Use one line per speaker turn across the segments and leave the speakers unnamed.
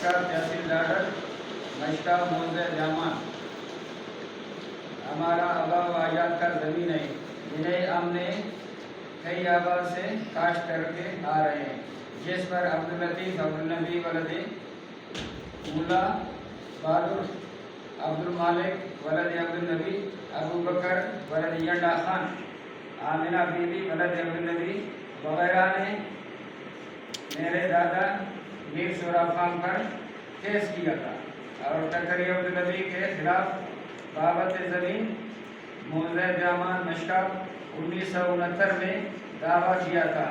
مشکا تحصیل ڈاڈر مشکا موزہ جامان ہمارا آبا و اجداد کا زمین ہے جنہیں ہم نے کئی آبا سے کاشت کر کے آ رہے ہیں، جس پر عبداللطیف عبدالنبی ولد مولا بہادر عبدالمالک ولد عبدالنبی ابو بکر ولد ینڈا خان آمنہ بیوی ولد عبدالنبی وغیرہ نے میرے دادا میر شورا خان پر کیس کیا تھا اور تکری عبدالنبی کے خلاف بابت زمین موزہ جامان مشکا 1969 میں دعویٰ کیا تھا،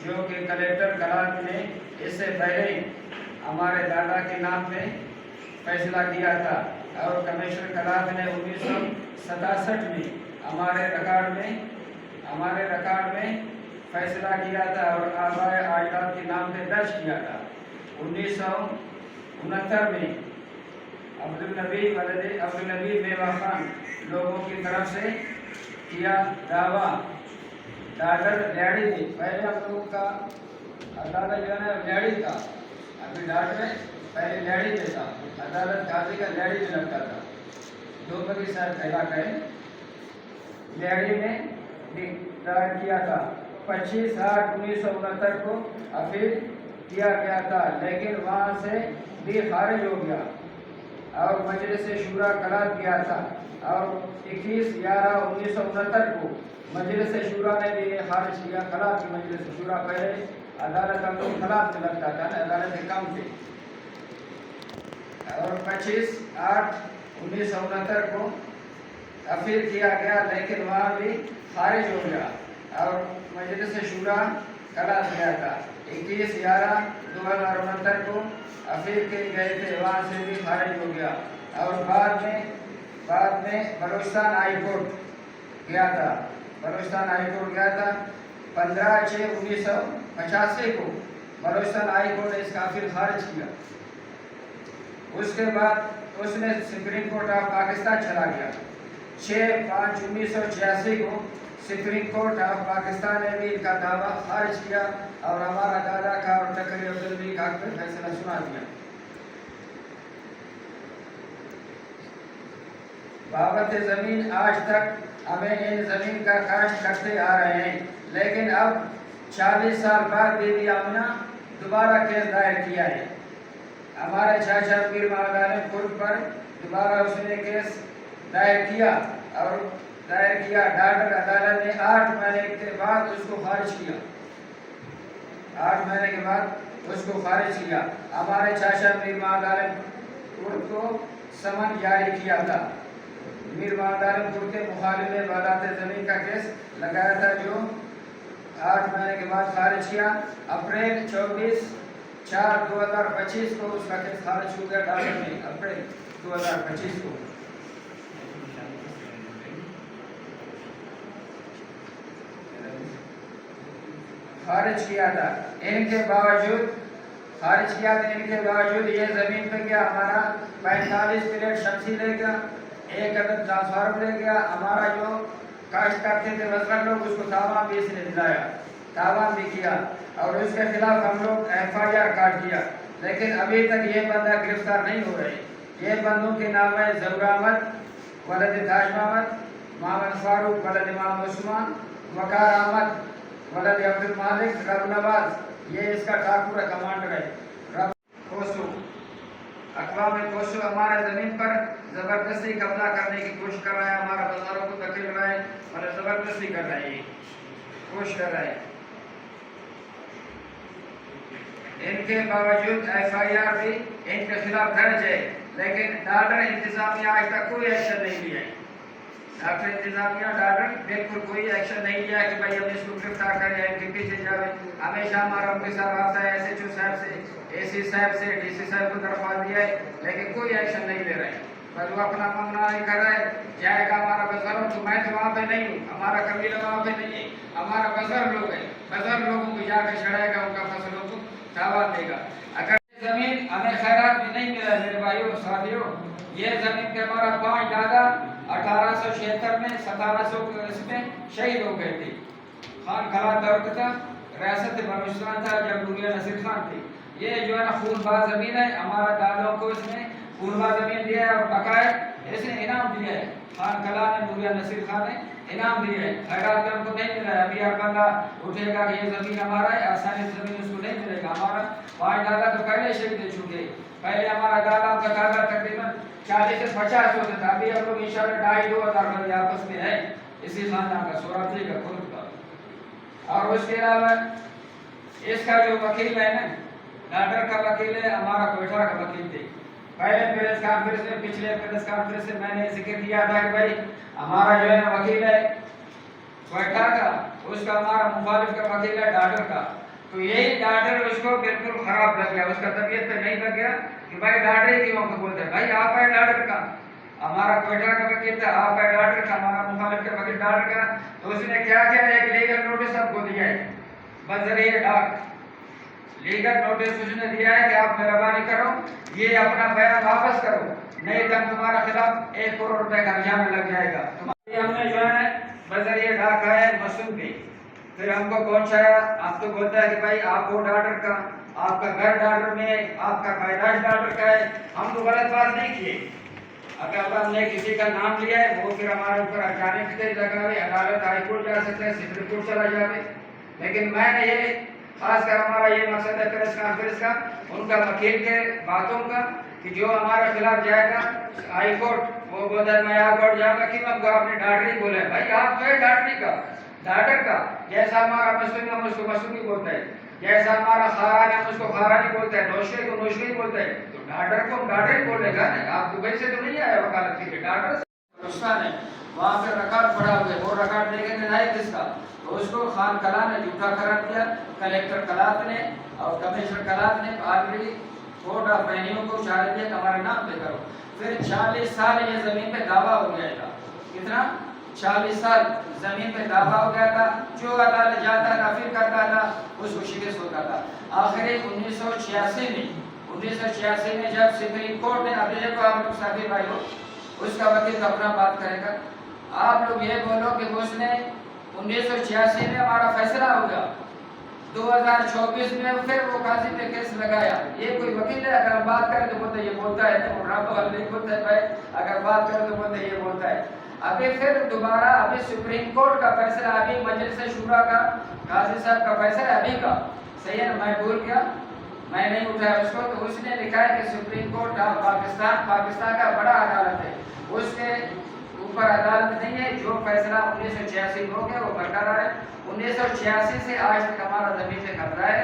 جو کہ کلیکٹر کلات نے اس سے پہلے ہمارے دادا کے نام پہ فیصلہ کیا تھا، اور کمشنر کلات نے 1967 میں ہمارے ریکارڈ میں فیصلہ کیا تھا اور آبائے اجداد کے نام پہ درج کیا تھا۔ 1969 میں عبدالنبی ولد عبدالنبی بیوہ خان لوگوں کی طرف سے کیا دعویٰ ڈاڈر لیڈی میں، پہلے ہم لوگوں کا عدالت جو ہے نا لیڈی تھا، ابھی ڈاڈر پہلے لیڈی پہ تھا، عدالت قاضی کا لیڈی میں لگتا تھا، دو بگی صاحب علاقہ ہے، لیڈی میں دائر کیا تھا۔ 25/8/1969 کو اپیل کیا گیا تھا، لیکن وہاں سے بھی خارج ہو گیا اور مجلس شورا کلات گیا تھا، اور 21/11/1969 کو مجلس شورا نے بھی خارج کیا۔ کلات کی مجلس شورا پہلے عدالت ہم لوگ کلات میں لگتا تھا نا، عدالت کم تھی، اور 25/8/1969 کو اپیل کیا گیا، لیکن وہاں بھی خارج ہو گیا اور مجلس شورا کلات گیا تھا۔ 21/11/2069 کو اپیل کے گئے تھے، وہاں سے بھی خارج ہو گیا، اور بعد میں بلوچستان ہائی کورٹ گیا تھا۔ 15/6/1985 کو بلوچستان ہائی کورٹ نے اس کا اپیل خارج کیا۔ اس کے بعد اس نے سپریم کورٹ آف پاکستان چلا گیا۔ 6/5/1986 کو سپریم کورٹ آف پاکستان نے بھی ان کا دعویٰ خارج کیا اور ہمارا دادا کا اور تکری عبدالنبی کا حق پہ فیصلہ سنا دیا۔ بابت زمین آج تک ہمیں ان زمین کا کاشت کرتے آ رہے ہیں، لیکن اب 40 سال بعد بی بی آمنہ دوبارہ کیس دائر کیا ہے۔ ہمارے چاچا پیر محمد عالم خود پر دوبارہ اس نے کیس دائر کیا ڈاڈر عدالت نے 8 مہینے کے بعد اس کو خارج کیا۔ 8 مہینے کے بعد اس کو خارج کیا۔ ہمارے چاچا میر محمد عالم خود کو سمن جاری کیا تھا۔ میر محمد عالم خود کے مخالف نے بابت زمین کا کیس لگایا تھا، جو 8 مہینے کے بعد خارج کیا۔ اپریل 24/4/2025 کو اس کا کیس خارج ہو گیا ڈاڈر میں، اپریل 2025 کو۔ خارج کیا تھا۔ ان کے باوجود یہ زمین پہ کیا ہمارا 45 پلیٹ شمسی لے گیا، 1 عدد ٹرانسفارم لے گیا۔ ہمارا جو کاشت کرتے تھے وزیر لوگ، اس کو تاوان بھی اس نے دلایا، تاوان بھی کیا، اور اس کے خلاف ہم لوگ FIR کاٹ کیا، لیکن ابھی تک یہ بندہ گرفتار نہیں ہو رہے۔ یہ بندوں کے نام ہے ظہور احمد ولد تاج محمد، محمد فاروق ولد امام عثمان، وقار احمد ولد عبدالمالک، رب نواز یہ اس کا ٹھاکر کمانڈر ہے۔ رب کوسو اقوام کوسو ہمارے زمین پر زبردستی قبضہ کرنے کی کوشش کر رہا ہے، ہمارا بازاروں کو دھکیل رہا ہے اور زبردستی کر رہا ہے، کوشش کر رہا ہے۔ ان کے باوجود FIR بھی ان کے خلاف درج ہے، لیکن ڈاڈر انتظامیہ آج تک کوئی ایکشن نہیں لیا ہے۔ ڈاڈر بالکل کوئی ایکشن نہیں لیا کہ بھائی ہم اس کو گرفتار کریں یا ان کے پیچھے جاویں۔ ہمیشہ ہمارا ان کے ساتھ رابطہ ہے، SHO صاحب سے، AC صاحب سے، DC صاحب کو درخواست دیا ہے، لیکن کوئی ایکشن نہیں لے رہے ہیں۔ بس وہ اپنا معاملہ نہیں کر رہا ہے، جائے گا ہمارا بزرگ، تو میں تو وہاں پہ نہیں ہوں، ہمارا قبیلہ وہاں پہ نہیں ہے، ہمارا بزرگ لوگ ہیں، بزرگ لوگوں کو جا کے چڑھائے گا، ان کا فصلوں کو دعوت دے گا۔ اگر زمین ہمیں خیرات بھی نہیں ملا میرے بھائیوں ساتھیوں، یہ زمین کے ہمارا 5 دادا 1876 میں 1700 میں شہید ہو گئے تھے۔ خان کھلا دور تھا، ریاست بلوچستان تھا جب ڈوریا نصیر خان تھی۔ یہ جو ہے نا خونبار زمین ہے، ہمارا دادوں کو اس نے خونبار زمین دیا ہے اور بقائے اس نے انعام دیا ہے. خان کلا نے نوریا نصیر خان نے انعام دیا ہے. خیرات کا ہم کو نہیں ملا ہے. ابھی ہر بندہ اٹھے گا کہ یہ زمین ہمارا ہے، آسانی سے زمین اس کو نہیں ملے گا. ہمارا 5 دادا تو پہلے شہید دے چکے. پہلے ہمارا دادا کا دادا تقریباً 40 سے 50 ہوتا تھا. ابھی ہم لوگ انشاءاللہ 2,500 بندے آپس میں ہیں اسی خاندان کا، سورابجی کا خود کا. اور اس کے علاوہ اس کا جو وکیل ہے نا، ڈاکٹر کا وکیل ہے، ہمارا کوئٹہ کا وکیل تھے. پہلے پریس کانفرنس میں، پچھلے پریس کانفرنس میں میں نے ذکر کیا تھا کہ بھائی ہمارا جو ہے نا وکیل ہے کوئٹہ کا، اس کا ہمارا مخالف کا وکیل ہے ڈاکٹر کا. تو یہی ڈاکٹر اس کو بالکل خراب لگ گیا، اس کا طبیعت پہ نہیں لگ گیا کہ بھائی ڈاکٹر ہی کیوں بولتے ہیں. بھائی آپ ہے ڈاکٹر کا، ہمارا کوئٹہ کا وکیل تھا، آپ ہے ڈاکٹر کا، ہمارا مخالف کا وکیل ڈاکٹر کا. تو اس نے کیا کیا، ایک لیگل نوٹس سب کو دیا ہے بذریعہ ڈاک. لیگل نوٹس اس نے دیا ہے کہ آپ مہربانی کرو یہ اپنا بیان واپس کرو، نہیں تو تمہارا خلاف 1 کروڑ روپے کا جرمانہ لگ جائے گا. ہم نے جو ہے بذریعہ ڈاک ہے مسعود پہ، پھر ہم کو پہنچایا. اب تو بولتا ہے کہ بھائی آپ کو ڈاکٹر کا، آپ کا گھر ڈاکٹر میں، آپ کا پیدائش ڈاکٹر کا ہے. ہم تو غلط بات نہیں کیے. اگر ہم نے کسی کا نام لیا ہے وہ پھر ہمارے اوپر اچانک سے لگاوے، عدالت ہائی کورٹ جا سکتا ہے، سپریم کورٹ چلا جائے. لیکن میں نے یہ خاص کر ہمارا یہ مقصد ہے پریس کانفرنس کا، ان کا وکیل کے باتوں کا، کہ جو ہمارے خلاف جائے گا ہائی کورٹ، وہ بولتا ہے میں ہائی کورٹ جاؤں گا کہ ہم کو آپ نے ڈاکٹر ہی بولے. بھائی آپ جو ہے ڈاکٹر کا جیسا ہمارا مسلم ہم اس کو مسلم بولتا ہے، جیسا ہمارا خاران ہم اس کو خارانی بولتا ہے، نوشے کو نوشے بولتا ہے. تو ڈاکٹر کو ہم ڈاکٹر ہی بولنے کا نا. آپ دبئی سے تو نہیں آئے وکالت کے لیے، ڈاکٹر ہندوستان ہے، وہاں پہ ریکارڈ پڑا ہوئے، وہ ریکارڈ دیکھیں گے نہیں کس کا. تو اس کو خان کلا نے جھوٹا قرار دیا، کلیکٹر کلات نے اور کمشنر کلات نے آلریڈی کورٹ آف وینیو کو اشارہ دیا کہ ہمارے نام پہ کرو. پھر 40 سال یہ زمین پہ دعویٰ ہو گیا تھا. کتنا؟ 40 سال زمین پہ دعویٰ ہو گیا تھا. جو عدالت جاتا تھا پھر کرتا تھا اس کو شکست ہوتا تھا. آخری 1986 میں جب سپریم کورٹ نے، اب دیکھو آپ لوگ ساتھی بھائی ہو، اس کا وکیل اپنا بات کرے گا. آپ لوگ یہ بولو کہ اس نے 1986 میں ہمارا فیصلہ ہو گیا، 2024 میں پھر وہ قاضی پہ کیس لگایا. یہ کوئی وکیل ہے؟ اگر ہم بات کریں تو بولتے یہ بولتا ہے، نہیں بولتا ہے بھائی. اگر بات کریں تو بولتے یہ بولتا ہے. ابھی پھر دوبارہ ابھی سپریم کورٹ کا فیصلہ، ابھی مجلس شورا کا قاضی صاحب کا فیصلہ ابھی کا، صحیح ہے نا؟ میں بھول گیا، میں نہیں اٹھایا اس کو. تو اس نے لکھا ہے کہ سپریم کورٹ آف پاکستان کا بڑا عدالت ہے، اس کے اوپر عدالت نہیں ہے. جو فیصلہ 1986 ہو گیا وہ برقرار ہے. 1986 سے آج تک ہمارا زمین سے قبضہ ہے.